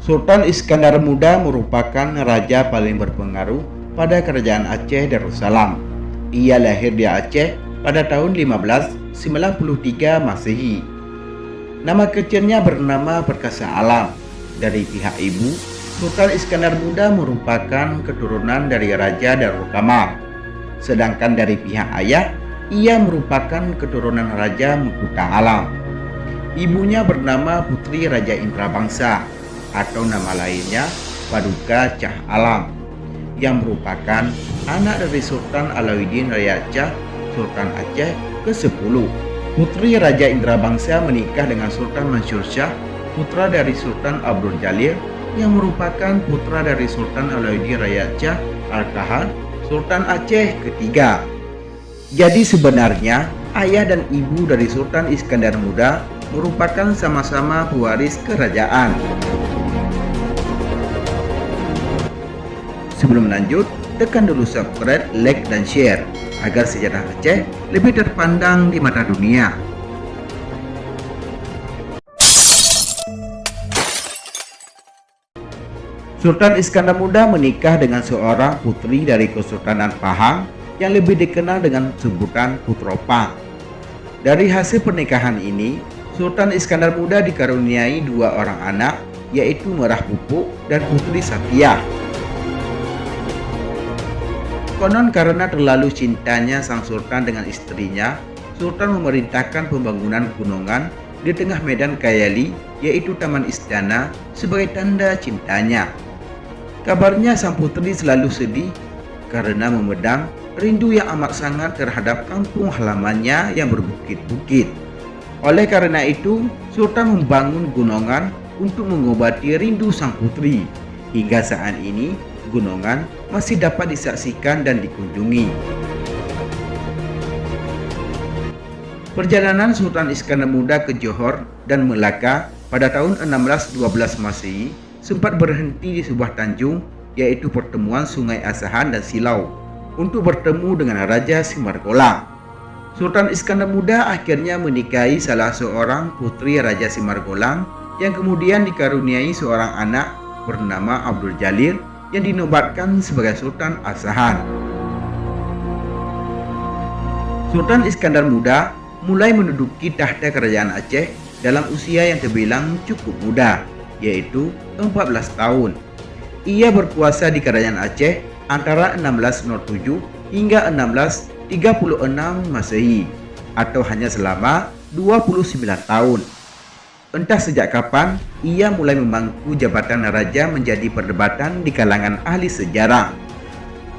Sultan Iskandar Muda merupakan raja paling berpengaruh pada kerajaan Aceh Darussalam. Ia lahir di Aceh pada tahun 1593 Masehi. Nama kecilnya bernama Perkasa Alam. Dari pihak ibu, Sultan Iskandar Muda merupakan keturunan dari Raja Darul Kamar. Sedangkan dari pihak ayah, ia merupakan keturunan Raja Mukutang Alam. Ibunya bernama Putri Raja Indrabangsa atau nama lainnya Paduka Cah Alam, yang merupakan anak dari Sultan Alauddin Raja Shah, Sultan Aceh ke-10. Putri Raja Indrabangsa menikah dengan Sultan Mansur Shah, putra dari Sultan Abdul Jalil, yang merupakan putra dari Sultan Alauddin Raja Shah Al-Kahar, Sultan Aceh ketiga. Jadi sebenarnya ayah dan ibu dari Sultan Iskandar Muda merupakan sama-sama pewaris kerajaan. Sebelum lanjut, tekan dulu subscribe, like, dan share agar sejarah Aceh lebih terpandang di mata dunia. Sultan Iskandar Muda menikah dengan seorang putri dari Kesultanan Pahang yang lebih dikenal dengan sebutan Putro Pang. Dari hasil pernikahan ini, Sultan Iskandar Muda dikaruniai dua orang anak, yaitu Merah Pupuk dan Putri Sapiah. Konon karena terlalu cintanya sang sultan dengan istrinya, Sultan memerintahkan pembangunan gunungan di tengah medan Kayali, yaitu Taman Istana, sebagai tanda cintanya. Kabarnya sang putri selalu sedih karena memedang rindu yang amat sangat terhadap kampung halamannya yang berbukit-bukit. Oleh karena itu, Sultan membangun gunungan untuk mengobati rindu sang putri. Hingga saat ini, gunungan masih dapat disaksikan dan dikunjungi. Perjalanan Sultan Iskandar Muda ke Johor dan Melaka pada tahun 1612 Masehi sempat berhenti di sebuah tanjung, yaitu pertemuan Sungai Asahan dan Silau, untuk bertemu dengan Raja Simargolang. Sultan Iskandar Muda akhirnya menikahi salah seorang putri Raja Simargolang yang kemudian dikaruniai seorang anak bernama Abdul Jalil yang dinobatkan sebagai Sultan Asahan. Sultan Iskandar Muda mulai menduduki tahta kerajaan Aceh dalam usia yang terbilang cukup muda, yaitu 14 tahun. Ia berkuasa di kerajaan Aceh antara 1607 hingga 1636 Masehi, atau hanya selama 29 tahun. Entah sejak kapan ia mulai memangku jabatan raja menjadi perdebatan di kalangan ahli sejarah.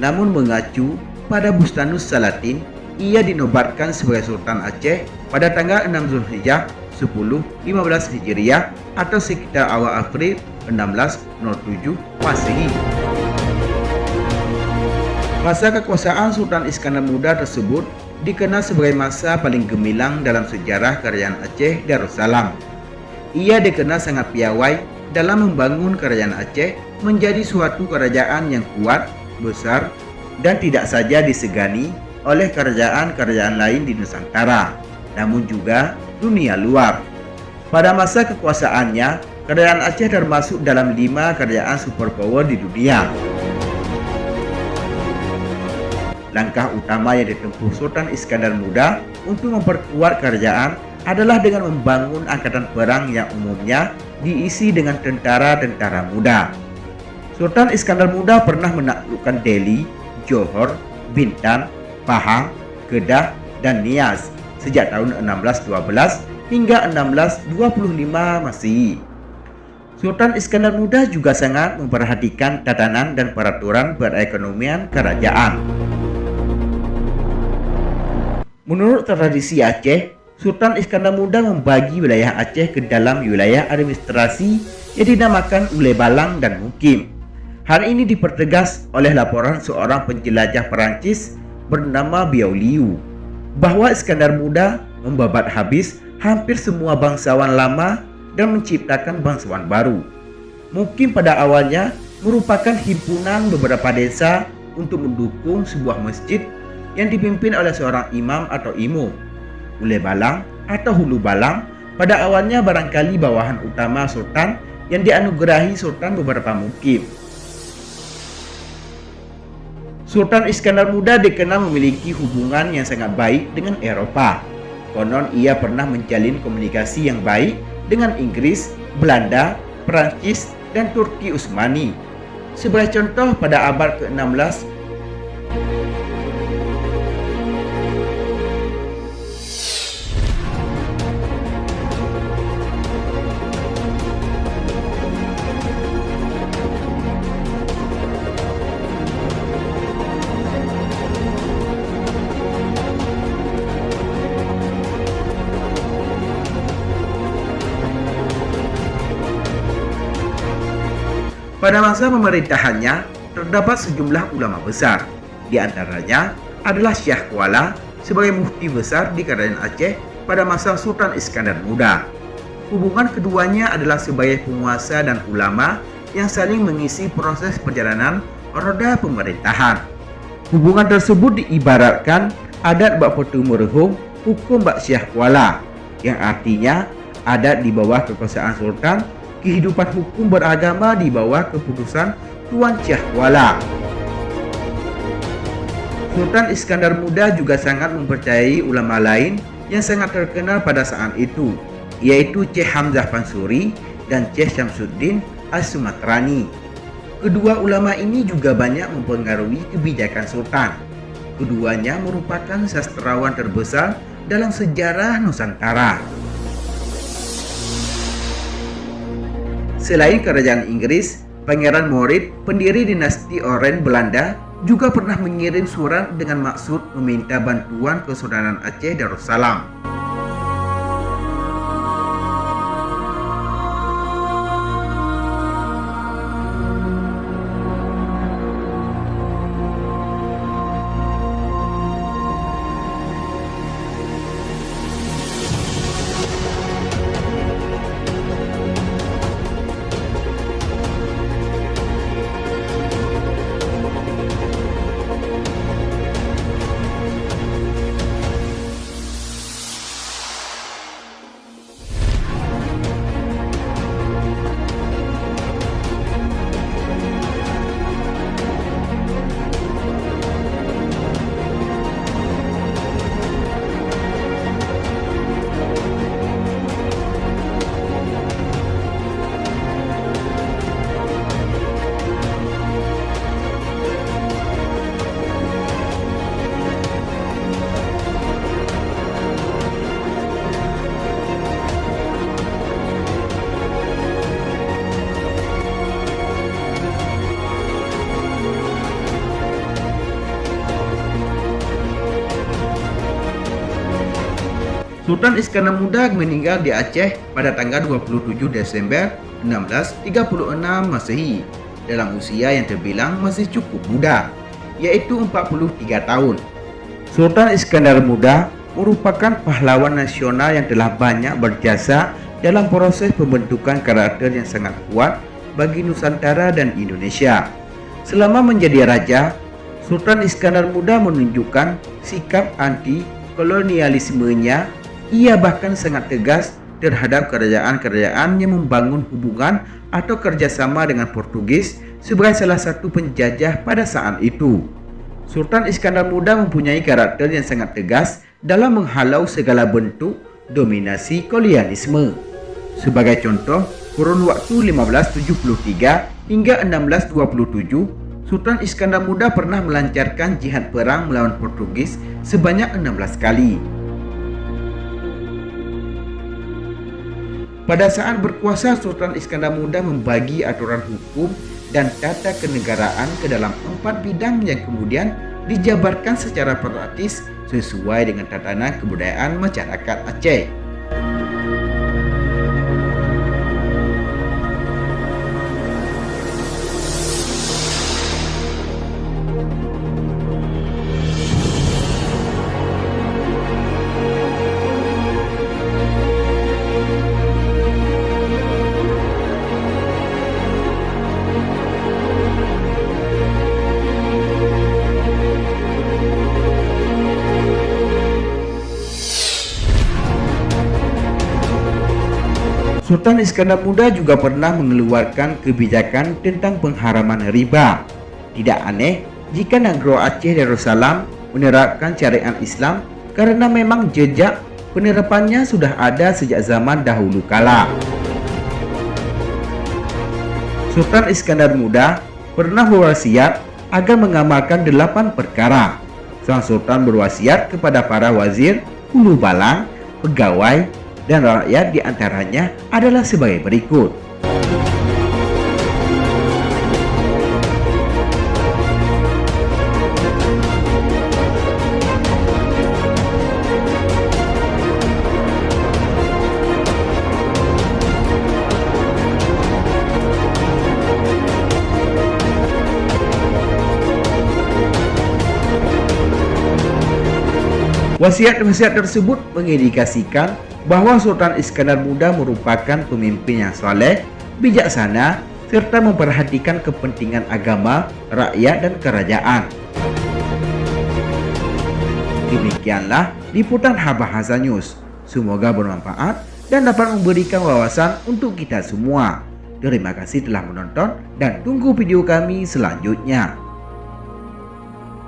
Namun mengacu pada Bustanus Salatin, ia dinobatkan sebagai Sultan Aceh pada tanggal 6 Zulhijjah 1015 Hijriah atau sekitar awal April 1607 Masehi. Masa kekuasaan Sultan Iskandar Muda tersebut dikenal sebagai masa paling gemilang dalam sejarah kerajaan Aceh Darussalam. Ia dikenal sangat piawai dalam membangun kerajaan Aceh menjadi suatu kerajaan yang kuat, besar, dan tidak saja disegani oleh kerajaan-kerajaan lain di Nusantara, namun juga dunia luar. Pada masa kekuasaannya, kerajaan Aceh termasuk dalam 5 kerajaan superpower di dunia. Langkah utama yang ditempuh Sultan Iskandar Muda untuk memperkuat kerajaan adalah dengan membangun angkatan perang yang umumnya diisi dengan tentara-tentara muda. Sultan Iskandar Muda pernah menaklukkan Delhi, Johor, Bintan, Pahang, Kedah, dan Nias sejak tahun 1612 hingga 1625 Masehi. Sultan Iskandar Muda juga sangat memperhatikan tatanan dan peraturan perekonomian kerajaan. Menurut tradisi Aceh, Sultan Iskandar Muda membagi wilayah Aceh ke dalam wilayah administrasi yang dinamakan Ule Balang dan Mukim. Hal ini dipertegas oleh laporan seorang penjelajah Perancis bernama Beaulieu bahwa Iskandar Muda membabat habis hampir semua bangsawan lama dan menciptakan bangsawan baru. Mukim pada awalnya merupakan himpunan beberapa desa untuk mendukung sebuah masjid yang dipimpin oleh seorang imam atau imam. Ule Balang atau Hulu Balang pada awalnya barangkali bawahan utama sultan yang dianugerahi Sultan beberapa mukim. Sultan Iskandar Muda dikenal memiliki hubungan yang sangat baik dengan Eropa. Konon ia pernah menjalin komunikasi yang baik dengan Inggris, Belanda, Perancis, dan Turki Utsmani. Sebagai contoh, pada abad ke-16, pada masa pemerintahannya, terdapat sejumlah ulama besar. Di antaranya adalah Syekh Kuala sebagai mufti besar di Kerajaan Aceh pada masa Sultan Iskandar Muda. Hubungan keduanya adalah sebagai penguasa dan ulama yang saling mengisi proses perjalanan roda pemerintahan. Hubungan tersebut diibaratkan adat bak petu merehum, hukum bak Syekh Kuala, yang artinya adat di bawah kekuasaan Sultan, kehidupan hukum beragama di bawah keputusan Tuan Syekh Kuala. Sultan Iskandar Muda juga sangat mempercayai ulama lain yang sangat terkenal pada saat itu, yaitu Syekh Hamzah Pansuri dan Syekh Syamsuddin As-Sumatrani. Kedua ulama ini juga banyak mempengaruhi kebijakan Sultan. Keduanya merupakan sastrawan terbesar dalam sejarah Nusantara. Selain kerajaan Inggris, Pangeran Moritz, pendiri dinasti Orange Belanda, juga pernah mengirim surat dengan maksud meminta bantuan Kesultanan Aceh Darussalam. Sultan Iskandar Muda meninggal di Aceh pada tanggal 27 Desember 1636 Masehi dalam usia yang terbilang masih cukup muda, yaitu 43 tahun. Sultan Iskandar Muda merupakan pahlawan nasional yang telah banyak berjasa dalam proses pembentukan karakter yang sangat kuat bagi Nusantara dan Indonesia. Selama menjadi raja, Sultan Iskandar Muda menunjukkan sikap anti-kolonialismenya. Ia bahkan sangat tegas terhadap kerajaan-kerajaan yang membangun hubungan atau kerjasama dengan Portugis sebagai salah satu penjajah pada saat itu. Sultan Iskandar Muda mempunyai karakter yang sangat tegas dalam menghalau segala bentuk dominasi kolonialisme. Sebagai contoh, kurun waktu 1573 hingga 1627, Sultan Iskandar Muda pernah melancarkan jihad perang melawan Portugis sebanyak 16 kali. Pada saat berkuasa, Sultan Iskandar Muda membagi aturan hukum dan tata kenegaraan ke dalam 4 bidang yang kemudian dijabarkan secara praktis sesuai dengan tatanan kebudayaan masyarakat Aceh. Sultan Iskandar Muda juga pernah mengeluarkan kebijakan tentang pengharaman riba. Tidak aneh jika negara Aceh Darussalam menerapkan syariat Islam karena memang jejak penerapannya sudah ada sejak zaman dahulu kala. Sultan Iskandar Muda pernah berwasiat agar mengamalkan 8 perkara. Sang Sultan berwasiat kepada para wazir, hulu balang, pegawai, dan rakyat diantaranya adalah sebagai berikut. Wasiat-wasiat tersebut mengindikasikan bahwa Sultan Iskandar Muda merupakan pemimpin yang saleh, bijaksana, serta memperhatikan kepentingan agama, rakyat, dan kerajaan. Demikianlah liputan Bahasa News. Semoga bermanfaat dan dapat memberikan wawasan untuk kita semua. Terima kasih telah menonton dan tunggu video kami selanjutnya.